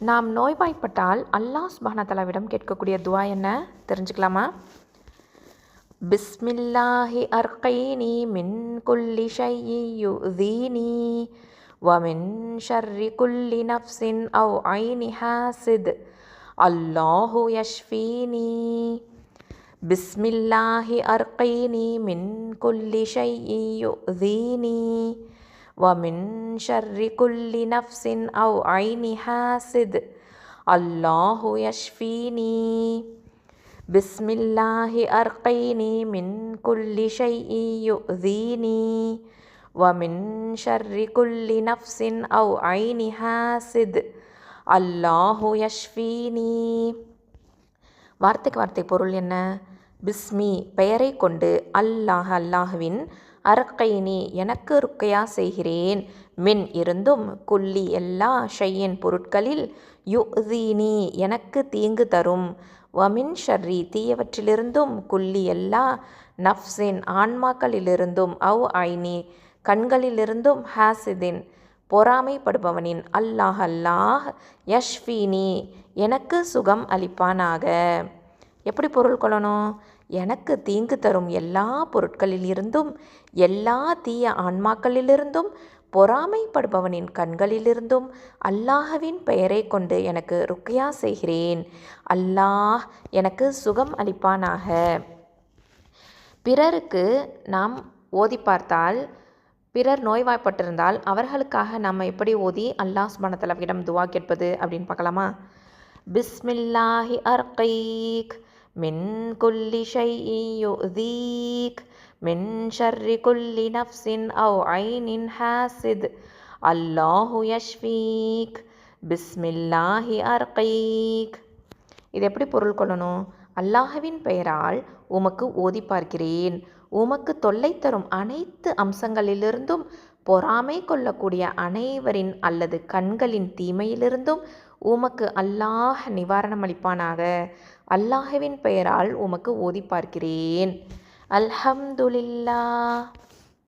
நாம் நோய்வாய்ப்பட்டால் அல்லாஹ் சுப்ஹானஹு வ தஆலாவிடம் கேட்கக்கூடிய துஆ என்ன தெரிஞ்சுக்கலாமா? பிஸ்மில்லாஹி அர்கைனி மின் குல்லி ஷைஇ யுதீனி வ மின் ஷர்ரி குல்லி நஃப்ஸின் அவ் ஐனி ஹாசித் அல்லாஹு யஷ்ஃபீனி. பிஸ்மில்லாஹி அர்கைனி மின் குல்லி ஷைஇ யுதீனி ومن شر كل نفس أو عين حاسد الله يشفيني. بسم الله أرقيني من كل شيء يؤذيني ومن شر كل نفس أو عين حاسد الله يشفيني. வார்த்தைக்கு வார்த்தை பொருள் என்ன? பிஸ்மி பெயரை கொண்டு, அல்லாஹ் அல்லாஹ்வின், அர்கைனி எனக்கு ருக்கையா செய்கிறேன், மின் இருந்தும், குல்லி எல்லா, ஷையின் பொருட்களில், யுதீனி எனக்கு தீங்கு தரும், வமின் ஷர்ரி தீயவற்றிலிருந்தும், குல்லி எல்லா, நஃப்ஸின் ஆன்மாக்களிலிருந்தும், அவ் ஐனி கண்களிலிருந்தும், ஹாசிதின் பொறாமைப்படுபவனின், அல்லாஹ் அல்லாஹ், யஷ்ஃபீனி எனக்கு சுகம் அளிப்பானாக. எப்படி பொருள் கொள்ளணும்? எனக்கு தீங்கு தரும் எல்லா பொருட்களில் இருந்தும், எல்லா தீய ஆன்மாக்களிலிருந்தும், பொறாமைப்படுபவனின் கண்களிலிருந்தும் அல்லாஹ்வின் பெயரை கொண்டு எனக்கு ருக்கியா செய்கிறேன். அல்லாஹ் எனக்கு சுகம் அளிப்பானாக. பிறருக்கு நாம் ஓதி பார்த்தால், பிறர் நோய்வாய்ப்பட்டிருந்தால் அவர்களுக்காக நம்ம எப்படி ஓதி அல்லாஹ் சுப்ஹானஹு வ தஆலாவிடம் துஆ கேட்பது அப்படின்னு பார்க்கலாமா? பிஸ்மில்லாஹி அர்கைக் மின் குல்லி ஷைஇ யுதீக் மின் ஷர்ரி குல்லி நஃப்ஸின் அவ் ஐனின் ஹாசித் அல்லாஹு யஷ்ஃபீக். பிஸ்மில்லாஹி அர்கைக். இது எப்படி பொருள் கொள்ளணும்? அல்லாஹ்வின் பெயரால் உமக்கு ஓதி பார்க்கிறேன், உமக்கு தொல்லை தரும் அனைத்து அம்சங்களிலிருந்தும், பொறாமை கொள்ளக்கூடிய அனைவரின் அல்லது கண்களின் தீமையிலிருந்தும் உமக்கு அல்லாஹ் நிவாரணம் அளிப்பானாக. அல்லாஹ்வின் பெயரால் உமக்கு ஓதி பார்க்கிறேன். அல்ஹம்துலில்லாஹ்.